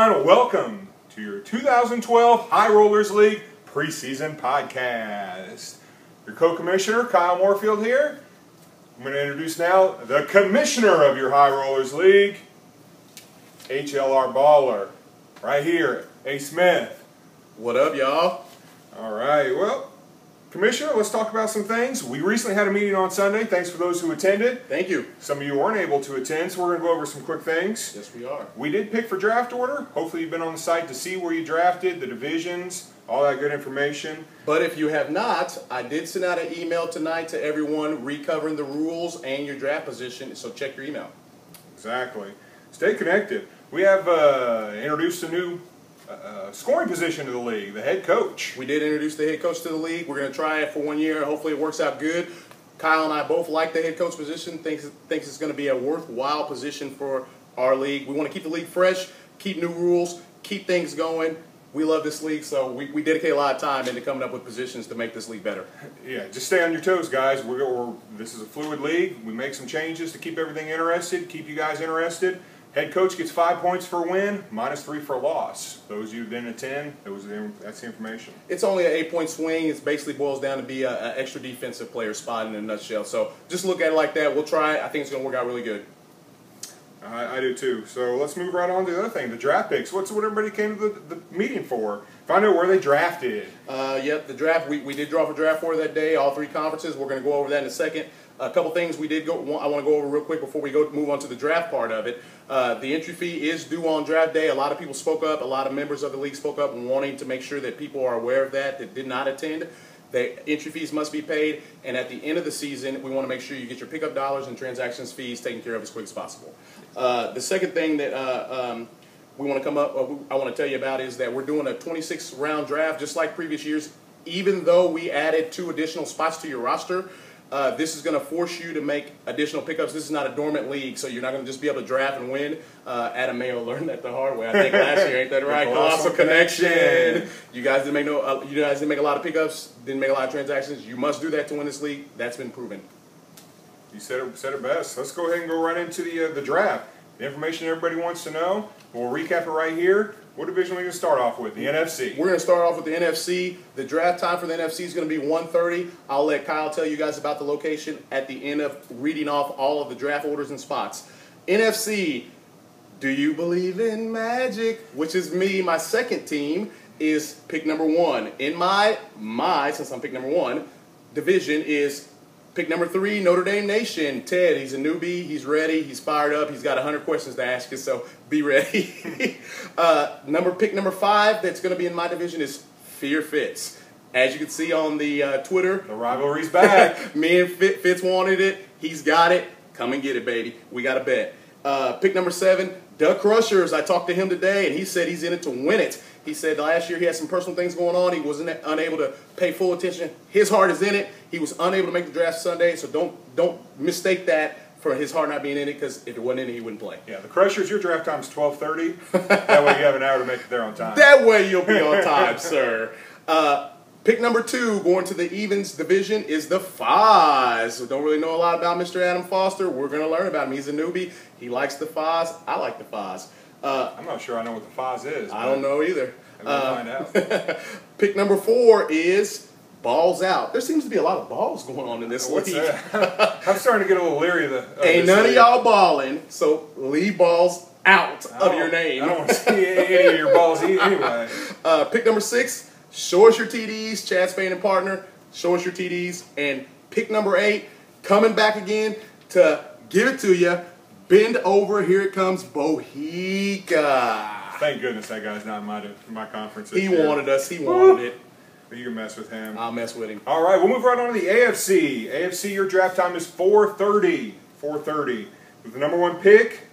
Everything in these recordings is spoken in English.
everyone. Welcome to your 2012 High Rollers League Preseason Podcast. Your co-commissioner, Kyle Moorfield here. I'm going to introduce now the commissioner of your High Rollers League, HLR Baller, right here, A. Smith. What up, y'all? All right, well, Commissioner, let's talk about some things. We recently had a meeting on Sunday. Thanks for those who attended. Thank you. Some of you weren't able to attend, so we're going to go over some quick things. Yes, we are. We did pick for draft order. Hopefully you've been on the site to see where you drafted, the divisions, all that good information. But if you have not, I did send out an email tonight to everyone recovering the rules and your draft position, so check your email. Exactly. Stay connected. We have introduced a new scoring position to the league, the head coach. We did introduce the head coach to the league. We're going to try it for 1 year. Hopefully it works out good. Kyle and I both like the head coach position, thinks it's going to be a worthwhile position for our league. We want to keep the league fresh, keep new rules, keep things going. We love this league, so we dedicate a lot of time into coming up with positions to make this league better. Yeah, just stay on your toes, guys. This is a fluid league. We make some changes to keep everything interested, keep you guys interested. Head coach gets 5 points for a win, -3 for a loss. Those of you who didn't attend, that's the information. It's only an 8-point swing. It basically boils down to be an extra defensive player spot in a nutshell. So just look at it like that. We'll try it. I think it's going to work out really good. I do too. So let's move right on to the other thing, the draft picks. What everybody came to the meeting for? Find out where they drafted. Yep, the draft. We did draw for draft order that day, all 3 conferences. We're going to go over that in a second. A couple things I want to go over real quick before we move on to the draft part of it. The entry fee is due on draft day. A lot of people spoke up. A lot of members of the league spoke up wanting to make sure that people are aware of that did not attend. The entry fees must be paid, and at the end of the season, we want to make sure you get your pickup dollars and transactions fees taken care of as quick as possible. The second thing that I want to tell you about is that we're doing a 26-round draft just like previous years. Even though we added 2 additional spots to your roster, this is going to force you to make additional pickups. This is not a dormant league, so you're not going to just be able to draft and win. Adam Mayo learned that the hard way, I think, last year. Ain't that right? Colossal connection. You guys didn't make a lot of pickups, didn't make a lot of transactions. You must do that to win this league. That's been proven. You said it best. Let's go ahead and go right into the draft. The information everybody wants to know. We'll recap it right here. What division are we going to start off with? The NFC. We're going to start off with the NFC. The draft time for the NFC is going to be 1:30. I'll let Kyle tell you guys about the location at the end of reading off all of the draft orders and spots. NFC, do you believe in magic? Which is me. My second team is pick number 1. In my since I'm pick number 1, division is pick number 3, Notre Dame Nation. Ted, he's a newbie. He's ready. He's fired up. He's got 100 questions to ask you, so be ready. Pick number 5 that's going to be in my division is Fear Fitz. As you can see on the Twitter, the rivalry's back. Me and Fitz wanted it. He's got it. Come and get it, baby. We got a bet. Pick number 7, Doug Crushers. I talked to him today, and he said he's in it to win it. He said last year he had some personal things going on. He was unable to pay full attention. His heart is in it. He was unable to make the draft Sunday, so don't mistake that for his heart not being in it, because if it wasn't in it, he wouldn't play. Yeah, the Crushers, your draft time is 12:30. That way you have an hour to make it there on time. That way you'll be on time, sir. Pick number 2, going to the Evens division, is the Foz. So don't really know a lot about Mr. Adam Foster. We're going to learn about him. He's a newbie. He likes the Foz. I like the Foz. I'm not sure I know what the Foz is. I don't know either. We'll find out. Pick number 4 is Balls Out. There seems to be a lot of balls going on in this league. I'm starting to get a little leery of Ain't none of y'all balling, so leave balls out of your name. I don't want to see any of your balls anyway. Pick number 6, show us your TDs. Chad Spain and partner, show us your TDs. And pick number 8, coming back again to give it to you. Bend over, here it comes, Bohica. Thank goodness that guy's not in my conference. He wanted us. He wanted it. But you can mess with him. I'll mess with him. All right, we'll move right on to the AFC. AFC, your draft time is 4:30. 4:30. With the number 1 pick,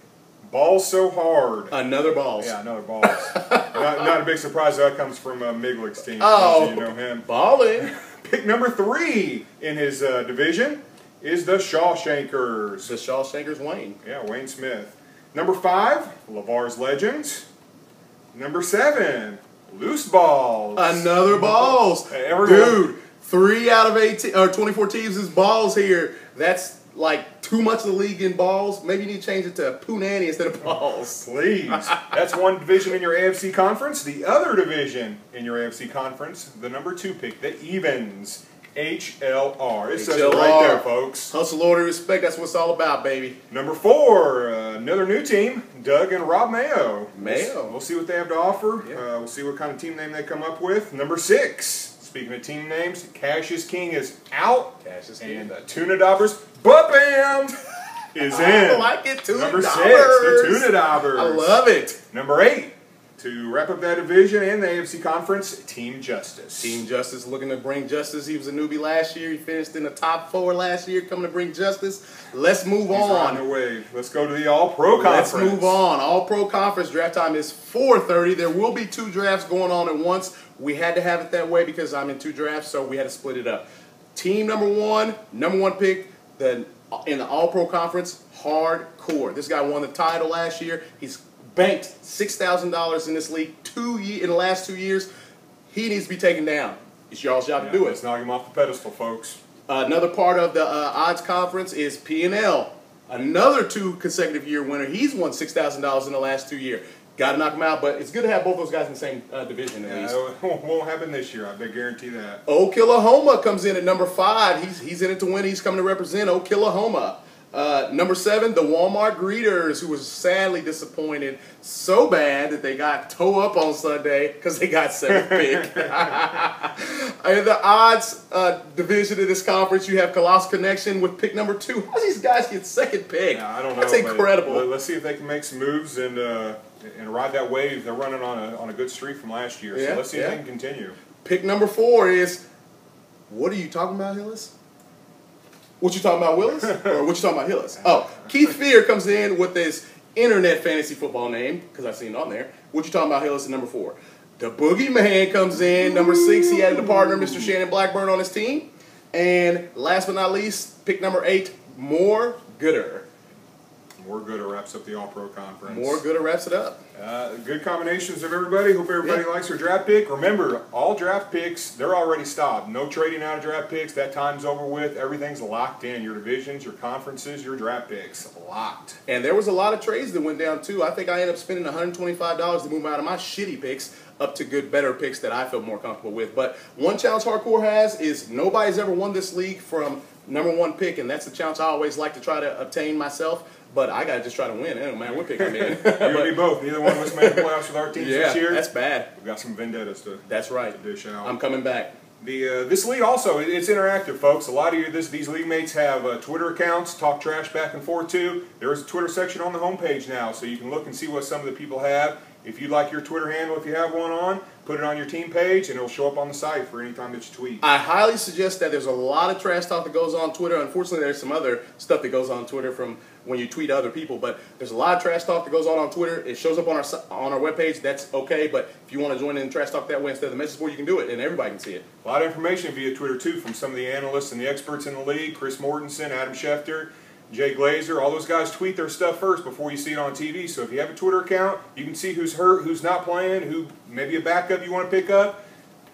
Balls So Hard. Another Balls. Yeah, another Balls. not a big surprise that comes from Miglick's team. Oh, you know him. Balling. Pick number 3 in his division is the Shawshankers. The Shawshankers, Wayne. Yeah, Wayne Smith. Number 5, LeVar's Legends. Number 7, Loose Balls. Another Balls. Everyone. Dude, 3 out of 18 or 24 teams is Balls here. That's like too much of the league in balls. Maybe you need to change it to Punani instead of balls. Please. That's one division in your AFC conference. The other division in your AFC conference, the number 2 pick, the Evens. HLR. It says it right there, folks. Hustle, order, respect. That's what it's all about, baby. Number 4, another new team, Doug and Rob Mayo. Mayo. We'll see what they have to offer. Yeah. We'll see what kind of team name they come up with. Number 6, speaking of team names, Cassius King is out. Cassius King. And Tuna Daubers, Bam is in. I like it, Tuna Number 6, Daubers. the Tuna Daubers. I love it. Number 8, to wrap up that division and the AFC Conference, Team Justice. Team Justice looking to bring justice. He was a newbie last year. He finished in the top 4 last year, coming to bring justice. Let's move He's on. riding the wave. Let's go to the All-Pro Conference. Let's move on. All-Pro Conference draft time is 4:30. There will be 2 drafts going on at once. We had to have it that way because I'm in 2 drafts, so we had to split it up. Team number 1 pick in the All-Pro Conference, Hardcore. This guy won the title last year. He's banked $6,000 in this league in the last 2 years. He needs to be taken down. It's y'all's job to do it. Let's knock him off the pedestal, folks. Another part of the odds conference is P&L. Another 2 consecutive year winner. He's won $6,000 in the last 2 years. Got to knock him out, but it's good to have both those guys in the same division at least. It won't happen this year. I guarantee that. Oklahoma comes in at number 5. He's in it to win. He's coming to represent Oklahoma. Number 7, the Walmart Greeters, who was sadly disappointed so bad that they got toe up on Sunday because they got 7th pick. In the odds division of this conference, you have Colossus Connection with pick number 2. How does these guys get 2nd pick? Yeah, I don't know. That's incredible. Let's see if they can make some moves and ride that wave. They're running on a good streak from last year. So let's see if they can continue. Pick number 4 is, what are you talking about, Hillis? What you talking about, Willis? Or what you talking about, Hillis? Oh, Keith Fear comes in with this internet fantasy football name, because I've seen it on there. What you talking about, Hillis, at number 4? The Boogeyman comes in, number 6. He added a partner, Mr. Shannon Blackburn, on his team. And last but not least, pick number 8, More Gooder. More Gooder wraps up the All-Pro Conference. More Gooder wraps it up. Good combinations of everybody. Hope everybody likes their draft pick. Remember, all draft picks, they're already stopped. No trading out of draft picks. That time's over with. Everything's locked in. Your divisions, your conferences, your draft picks. Locked. And there was a lot of trades that went down, too. I think I ended up spending $125 to move out of my shitty picks up to good, better picks that I feel more comfortable with. But one challenge Hardcore has is nobody's ever won this league from number 1 pick, and that's the challenge I always like to try to obtain myself. But I got to just try to win. It don't matter what pick I'm in. You and me both. Neither one of us made the playoffs with our teams this year. That's bad. We've got some vendettas to dish out. I'm coming back. This league also, it's interactive, folks. A lot of these league mates have Twitter accounts, talk trash back and forth too. There is a Twitter section on the homepage now, so you can look and see what some of the people have. If you like your Twitter handle, if you have one on, put it on your team page, and it'll show up on the site for any time that you tweet. I highly suggest that. There's a lot of trash talk that goes on Twitter. Unfortunately, there's some other stuff that goes on Twitter from when you tweet other people, but there's a lot of trash talk that goes on Twitter. It shows up on our webpage. That's okay, but if you want to join in trash talk that way instead of the message board, you can do it, and everybody can see it. A lot of information via Twitter, too, from some of the analysts and the experts in the league. Chris Mortensen, Adam Schefter, Jay Glazer, all those guys tweet their stuff first before you see it on TV. So if you have a Twitter account, you can see who's hurt, who's not playing, who maybe a backup you want to pick up.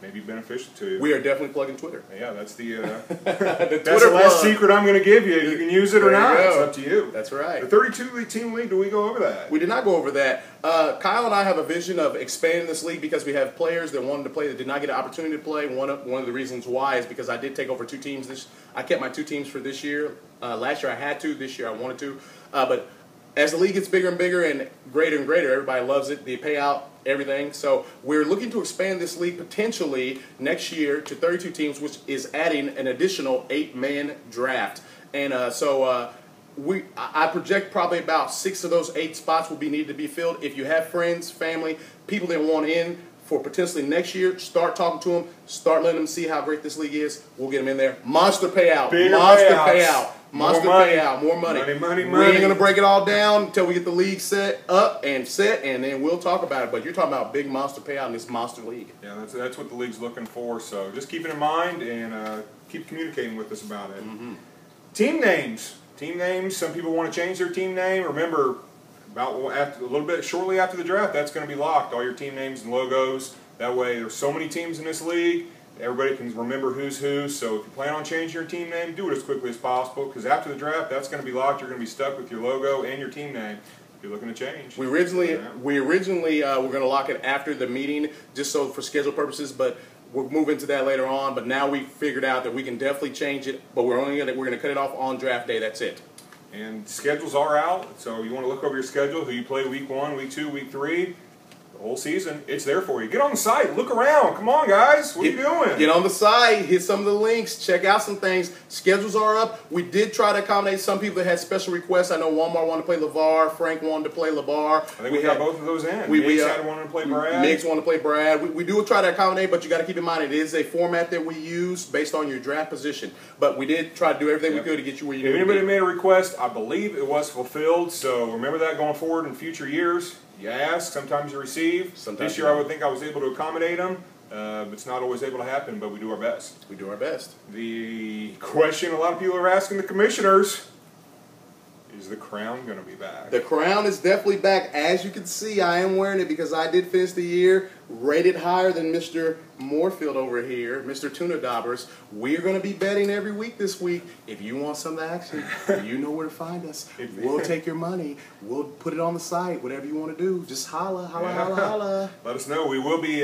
Maybe beneficial to you. We are definitely plugging Twitter. Yeah, that's that's the last secret I'm going to give you. You can use it or not. It's up to you. That's right. The 32-team league, do we go over that? We did not go over that. Kyle and I have a vision of expanding this league because we have players that wanted to play that did not get an opportunity to play. One of the reasons why is because I did take over 2 teams. I kept my 2 teams for this year. Last year I had to. This year I wanted to. But as the league gets bigger and bigger and greater, everybody loves it. The payout, everything. So we're looking to expand this league potentially next year to 32 teams, which is adding an additional 8-man draft. And I project probably about 6 of those 8 spots will be needed to be filled. If you have friends, family, people that want in for potentially next year, start talking to them, start letting them see how great this league is. We'll get them in there. Monster payout. Monster payout. More money. Money. We ain't going to break it all down until we get the league set, and then we'll talk about it. But you're talking about big monster payout in this monster league. Yeah, that's what the league's looking for. So just keep it in mind and keep communicating with us about it. Mm-hmm. Team names. Some people want to change their team name. Remember, shortly after the draft, that's going to be locked. All your team names and logos. That way, there's so many teams in this league. everybody can remember who's who. So if you plan on changing your team name, do it as quickly as possible, because after the draft, that's going to be locked. You're going to be stuck with your logo and your team name if you're looking to change. We originally were going to lock it after the meeting, just so for schedule purposes, but we'll move into that later on. But now we figured out that we can definitely change it, but we're going to cut it off on draft day. That's it. And schedules are out, so you want to look over your schedule, who you play week 1, week 2, week 3. Whole season, it's there for you. Get on the site, look around. Come on, guys, what are you doing? Get on the site, hit some of the links, check out some things. Schedules are up. We did try to accommodate some people that had special requests. I know Walmart wanted to play LeVar, Frank wanted to play LeVar. I think we got both of those in. Miggs had wanted to play Brad. Miggs wanted to play Brad. We do try to accommodate, but you got to keep in mind it is a format that we use based on your draft position. But we did try to do everything we could to get you where you need to be. If anybody made a request, I believe it was fulfilled. So remember that going forward in future years. You ask, sometimes you receive. This year I would think I was able to accommodate them. It's not always able to happen, but we do our best. We do our best. The question a lot of people are asking the commissioners, is the crown going to be back? The crown is definitely back. As you can see, I am wearing it because I did finish the year rated higher than Mr. Moorfield over here, Mr. Tuna Daubers. We're going to be betting every week this week. If you want some action, you know where to find us. We'll take your money. We'll put it on the site. Whatever you want to do, just holla, holla, holla, holla. Let us know. We will be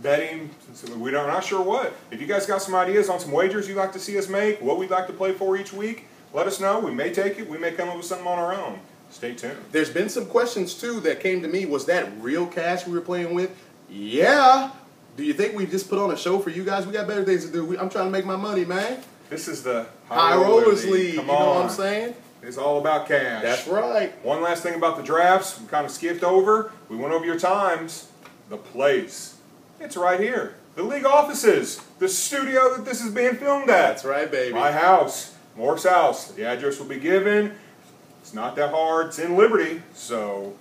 betting. We're not sure what. If you guys got some ideas on some wagers you'd like to see us make, what we'd like to play for each week, let us know. We may take it. We may come up with something on our own. Stay tuned. There's been some questions, too, that came to me. Was that real cash we were playing with? Yeah. Do you think we just put on a show for you guys? We got better things to do. I'm trying to make my money, man. This is the High Rollers League. You know what I'm saying? It's all about cash. That's right. One last thing about the drafts. We kind of skipped over. We went over your times. The place. It's right here. The league offices. The studio that this is being filmed at. That's right, baby. My house. Mork's house. The address will be given. It's not that hard. It's in Liberty. So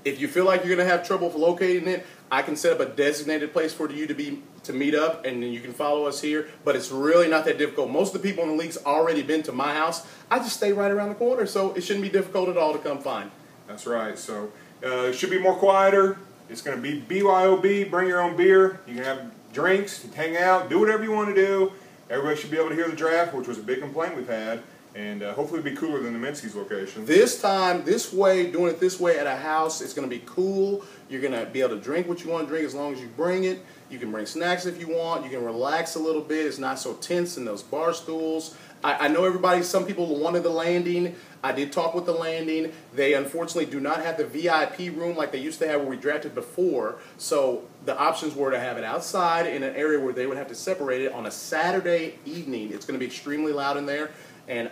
if you feel like you're going to have trouble locating it, I can set up a designated place for you to meet up, and then you can follow us here. But it's really not that difficult. Most of the people in the league's already been to my house. I just stay right around the corner, so it shouldn't be difficult at all to come find. That's right. So it should be more quieter. It's going to be BYOB. Bring your own beer. You can have drinks, hang out, do whatever you want to do. Everybody should be able to hear the draft, which was a big complaint we've had. And hopefully it'll be cooler than the Minsky's location. This time, this way, doing it this way at a house, it's going to be cool. You're going to be able to drink what you want to drink as long as you bring it. You can bring snacks if you want. You can relax a little bit. It's not so tense in those bar stools. I know some people wanted the landing. I did talk with the landing. They unfortunately do not have the VIP room like they used to have where we drafted before. So the options were to have it outside in an area where they would have to separate it on a Saturday evening. It's going to be extremely loud in there. And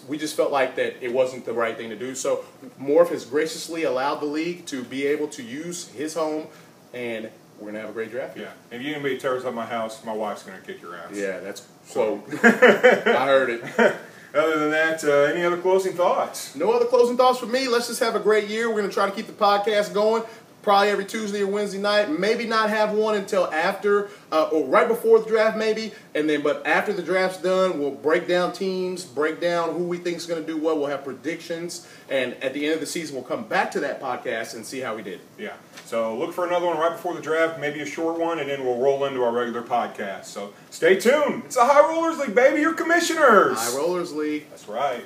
we just felt like that it wasn't the right thing to do. So Morph has graciously allowed the league to be able to use his home, and we're going to have a great draft here. Yeah. If you anybody tears up my house, my wife's going to kick your ass. Yeah, that's quote. I heard it. Other than that, any other closing thoughts? No other closing thoughts for me. Let's just have a great year. We're going to try to keep the podcast going. Probably every Tuesday or Wednesday night. Maybe not have one until after or right before the draft, maybe. But after the draft's done, we'll break down teams, break down who we think is going to do what. We'll have predictions, and at the end of the season, we'll come back to that podcast and see how we did. Yeah. So look for another one right before the draft, maybe a short one, and then we'll roll into our regular podcast. So stay tuned. It's the High Rollers League, baby. Your commissioners. High Rollers League. That's right.